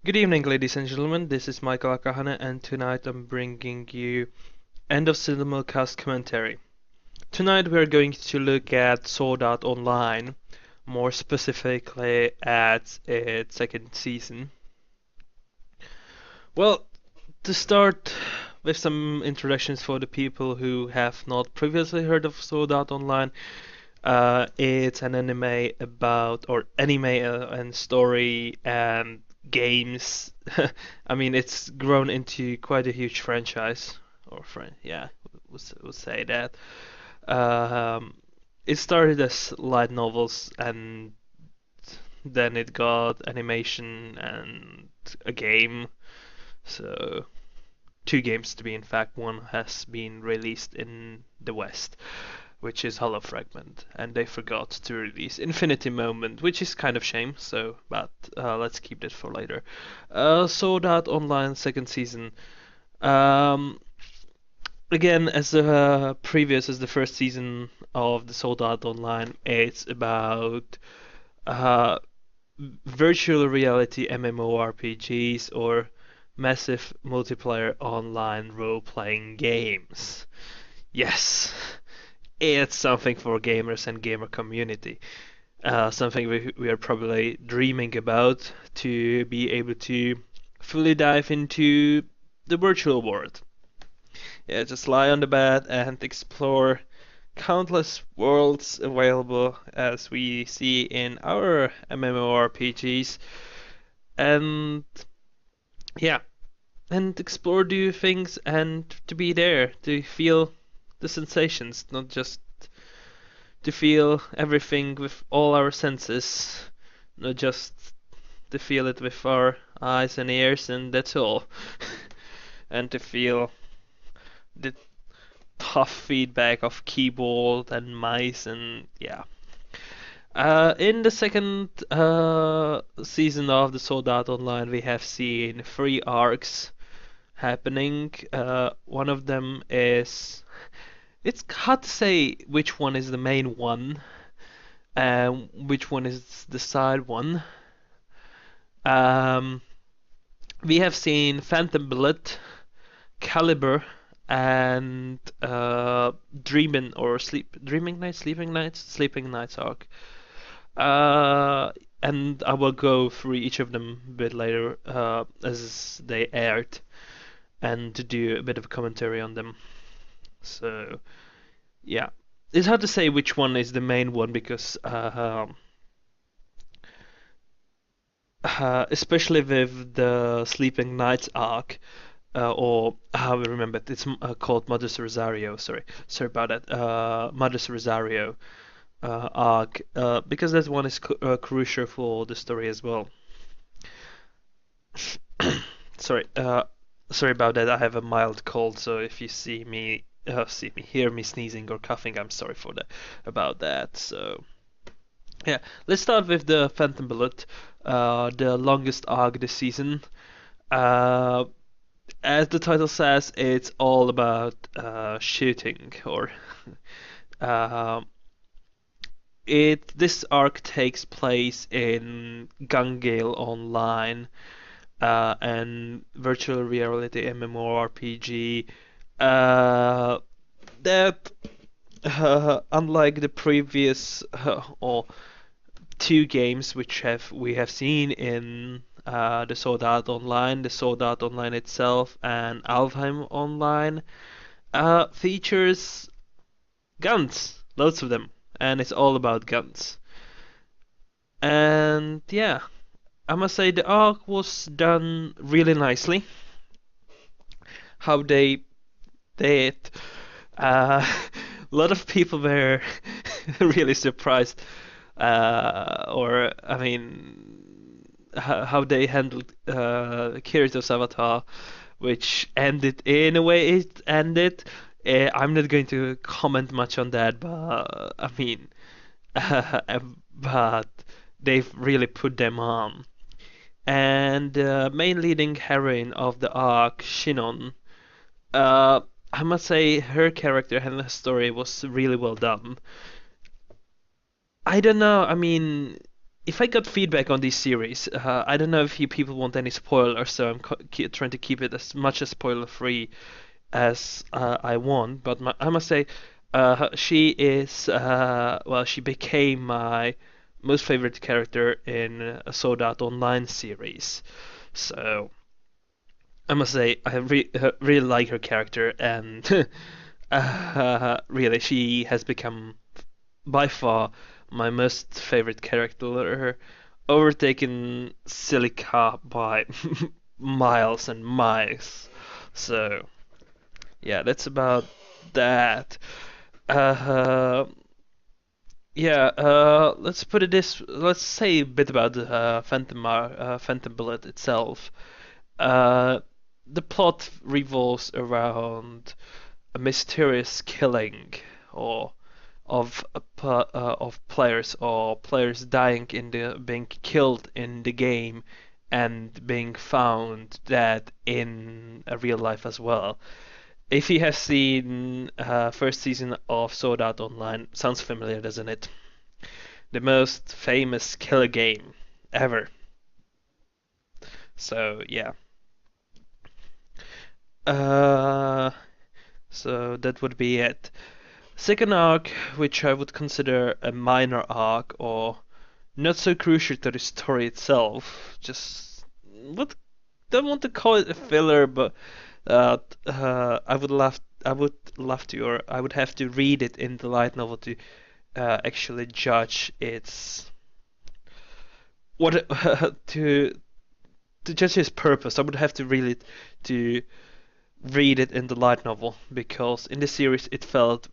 Good evening, ladies and gentlemen. This is Michael Akahane, and tonight I'm bringing you end of Simulcast commentary. Tonight we're going to look at Sword Art Online, more specifically at its second season. Well, to start with some introductions for the people who have not previously heard of Sword Art Online, it's an anime about, or anime and story and games. I mean, it's grown into quite a huge franchise, or yeah, we'll say that. Um, it started as light novels, and then it got animation and a game. So, two games to be in fact. One has been released in the West, which is Hollow Fragment, and they forgot to release Infinity Moment, which is kind of shame. So, but let's keep that for later. Sword Art Online second season. Um, Again, as the previous as the first season of the Sword Art Online, it's about uh, virtual reality MMORPGs or massive multiplayer online role-playing games. Yes, it's something for gamers and gamer community. Something we are probably dreaming about to be able to fully dive into the virtual world. Yeah, just lie on the bed and explore countless worlds available as we see in our MMORPGs, and yeah, and explore new things and to be there to feel the sensations, not just to feel everything with all our senses, not just to feel it with our eyes and ears, and that's all. And to feel the tough feedback of keyboard and mice, and yeah. In the second season of the Sword Art Online, we have seen three arcs happening. One of them is. It's hard to say which one is the main one and which one is the side one. Um, we have seen Phantom Bullet, Caliber, and Sleeping Nights arc. And I will go through each of them a bit later as they aired and to do a bit of a commentary on them. So yeah, it's hard to say which one is the main one because especially with the Sleeping Nights arc, or how we remember it, it's called Mother's Rosario. Sorry about that. Mother's Rosario arc, because that one is crucial for the story as well. Sorry, sorry about that. I have a mild cold, so if you hear me sneezing or coughing, I'm sorry for that about that. So yeah, let's start with the Phantom Bullet, the longest arc this season. Uh, as the title says, it's all about shooting, or uh, this arc takes place in Gangale Online, and virtual reality MMORPG. Uh, that unlike the previous or two games which have we have seen in the Sword Art Online itself, and Alfheim Online, features guns, loads of them, and it's all about guns. And yeah, I must say the arc was done really nicely. How they did. A lot of people were really surprised, or I mean, how they handled Kirito's avatar, which ended in a way it ended. I'm not going to comment much on that, but I mean, but they've really put them on. And the main leading heroine of the arc, Shinon, uh, I must say her character and her story was really well done. I don't know, I mean, if I got feedback on these series, I don't know if you people want any spoilers, so I'm trying to keep it as much as spoiler free as I want. But I must say, she is well, she became my most favorite character in a Sword Art Online series. So I must say, I really like her character, and really, she has become by far my most favorite character, overtaken Silica by miles and miles. So yeah, that's about that. Uh, yeah, let's put it this. Let's say a bit about Phantom Bullet itself. Uh, the plot revolves around a mysterious killing or of players, or players dying in the being killed in the game and being found dead in a real life as well. If you have seen first season of Sword Art Online, sounds familiar, doesn't it? The most famous killer game ever. So yeah. Uh, so that would be it. Second arc, which I would consider a minor arc or not so crucial to the story itself. Just what don't want to call it a filler, but I would love to, or I would have to read it in the light novel to actually judge its what to judge its purpose. I would have to to read it in the light novel, because in the series it felt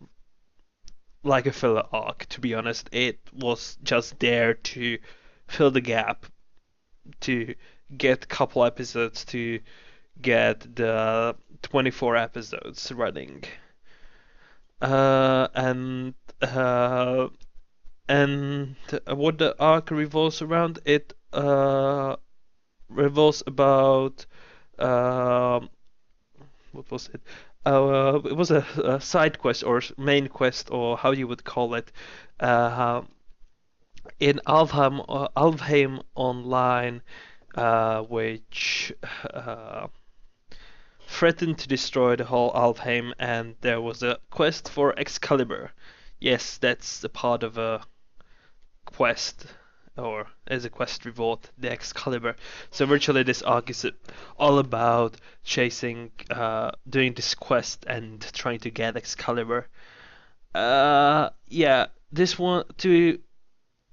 like a filler arc. To be honest, it was just there to fill the gap, to get a couple episodes, to get the 24 episodes running. Uh, and uh, and what the arc revolves around, it revolves about um what was it? It was a side quest or main quest, or how you would call it, uh, in Alfheim Online, which threatened to destroy the whole Alfheim, and there was a quest for Excalibur. Yes, that's a part of a quest, or as a quest reward, the Excalibur. So virtually this arc is all about chasing, doing this quest and trying to get Excalibur. Yeah, this one, to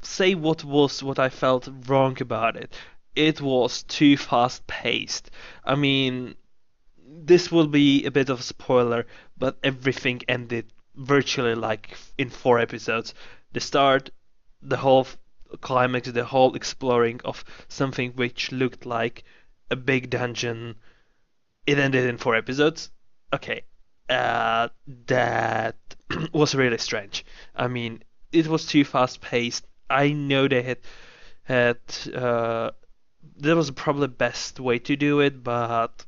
say what I felt wrong about it. It was too fast paced. I mean, this will be a bit of a spoiler, but everything ended virtually like in 4 episodes. The start, the whole climax, the whole exploring of something which looked like a big dungeon. It ended in 4 episodes. Okay, that was really strange. I mean, it was too fast paced. I know they had that was probably the best way to do it, but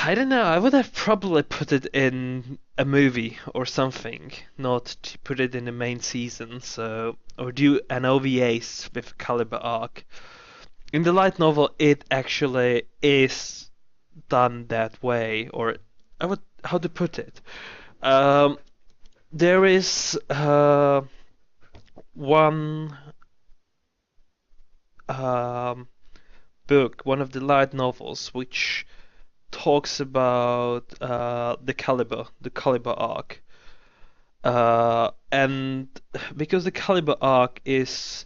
I don't know. I would have probably put it in a movie or something, not to put it in the main season. So, or do an OVAs with Caliber arc. In the light novel, it actually is done that way, or I would how to put it. Um, there is one um, book, one of the light novels, which talks about the Caliber arc. And because the Caliber arc is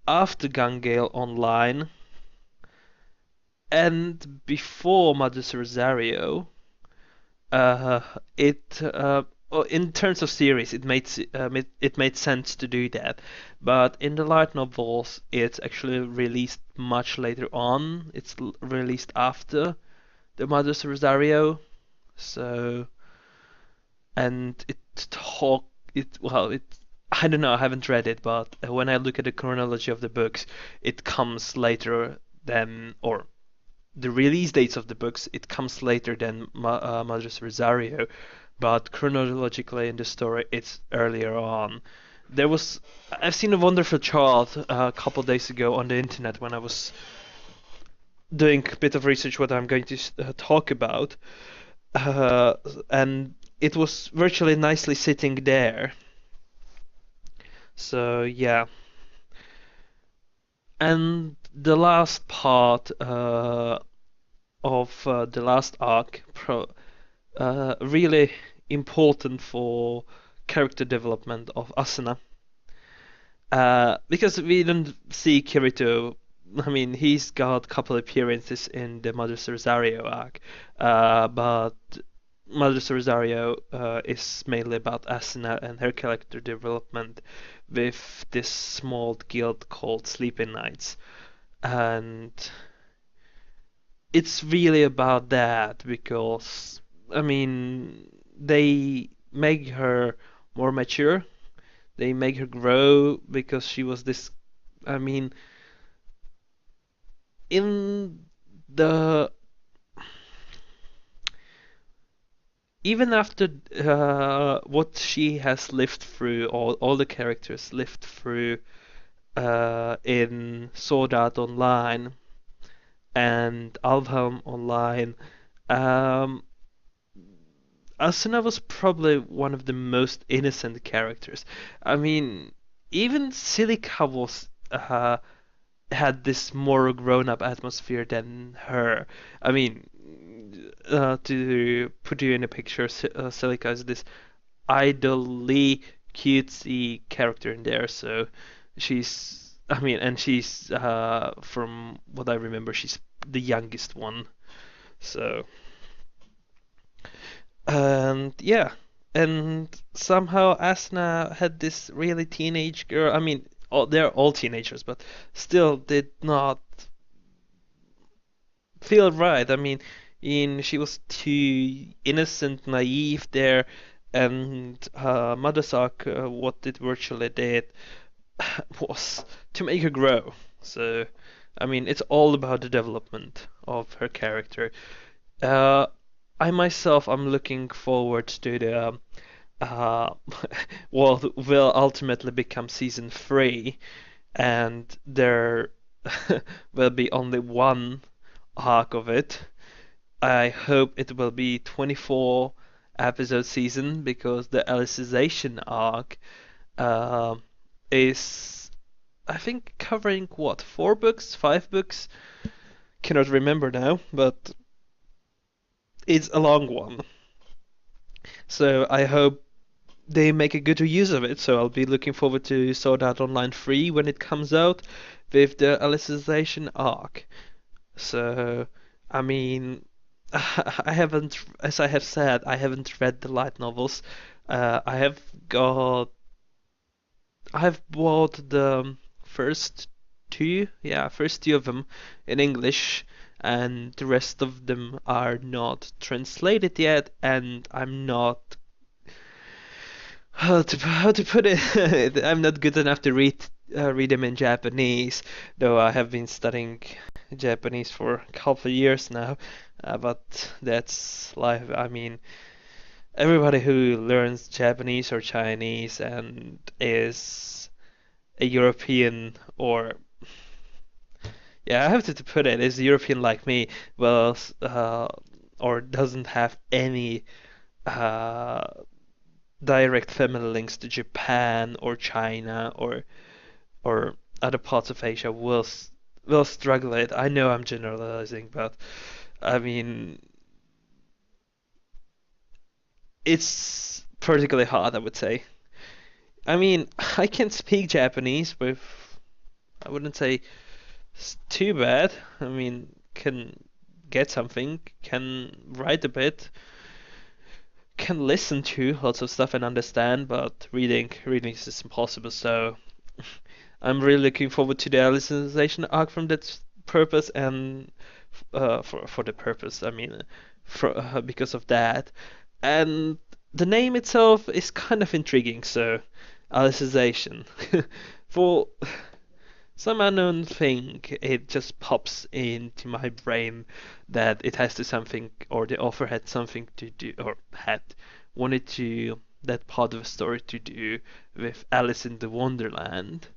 after Gangale Online and before Madus Rosario, uh, it in terms of series, it made sense to do that. But in the light novels, it's actually released much later on. It's released after the Madus Rosario. So, and it I don't know, I haven't read it, but when I look at the chronology of the books, it comes later than, or the release dates of the books, it comes later than Madras Rosario, but chronologically in the story, it's earlier on. I've seen a wonderful chart a couple days ago on the internet when I was doing a bit of research what I'm going to talk about, uh, and it was virtually nicely sitting there. So yeah, and the last part of the last arc, really important for character development of Asuna. Because we don't see Kirito. I mean, he's got a couple appearances in the Mother Rosario arc, but Mother Rosario is mainly about Asuna and her character development with this small guild called Sleeping Knights. And it's really about that because, I mean, they make her more mature, they make her grow because she was this. I mean, in the even after what she has lived through, all the characters lived through in Sword Art Online and Alvheim Online, um, Asuna was probably one of the most innocent characters. I mean, even Silica was had this more grown-up atmosphere than her. I mean, to put you in a picture, Celica is this idly cutesy character in there. So I mean, and she's from what I remember, she's the youngest one. So, and yeah, and somehow Asna had this really teenage girl. I mean, they're all teenagers, but still did not feel right. I mean, she was too innocent, naive there, and Madasak, what it virtually did was to make her grow. So, I mean, it's all about the development of her character. Uh, I myself, I'm looking forward to the uh, what will ultimately become season 3, and there will be only one arc of it. I hope it will be 24 episode season because the Alicization arc uh, is, I think, covering what, 4 books, 5 books? Cannot remember now, but it's a long one. So I hope they make a good use of it. So I'll be looking forward to Sword Art Online 3 when it comes out with the Alicization arc. So, I mean, I haven't, as I have said, I haven't read the light novels. I have got, I've bought the first two, yeah, first two of them in English, and the rest of them are not translated yet, and I'm not, how to put it, I'm not good enough to read them in Japanese, though I have been studying Japanese for a couple of years now, but that's life. I mean, everybody who learns Japanese or Chinese and is a European or yeah, I have to put it, is a European like me, well, or doesn't have any uh, direct family links to Japan or China or other parts of Asia will struggle it. I know I'm generalizing, but I mean it's particularly hard, I would say. I mean, I can speak Japanese with, I wouldn't say it's too bad. I mean, can get something, can write a bit, can listen to lots of stuff and understand, but reading is impossible. So I'm really looking forward to the Alicization arc from that purpose and for the purpose. I mean, because of that, and the name itself is kind of intriguing. So Alicization, for some unknown thing, it just pops into my brain that it has to something, or the author had something to do, or had wanted to that part of the story to do with Alice in the Wonderland.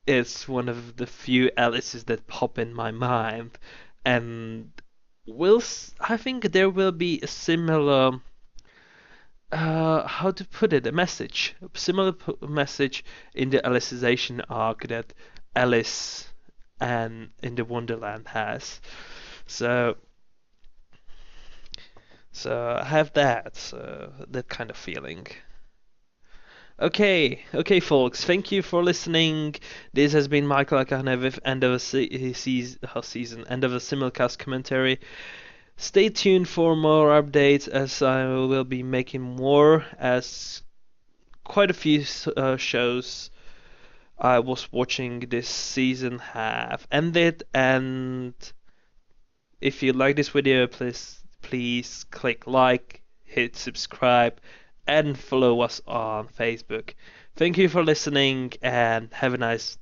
It's one of the few Alices that pop in my mind, and I think there will be a similar, how to put it, a similar message in the Alicization arc that Alice and in the Wonderland has. So, so I have that kind of feeling. Okay, folks. Thank you for listening. This has been Michael Akahane with end of end of a Simulcast commentary. Stay tuned for more updates as I will be making more, as quite a few shows I was watching this season have ended. And if you like this video, please click like, hit subscribe, and follow us on Facebook. Thank you for listening and have a nice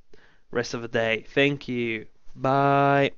rest of the day. Thank you. Bye.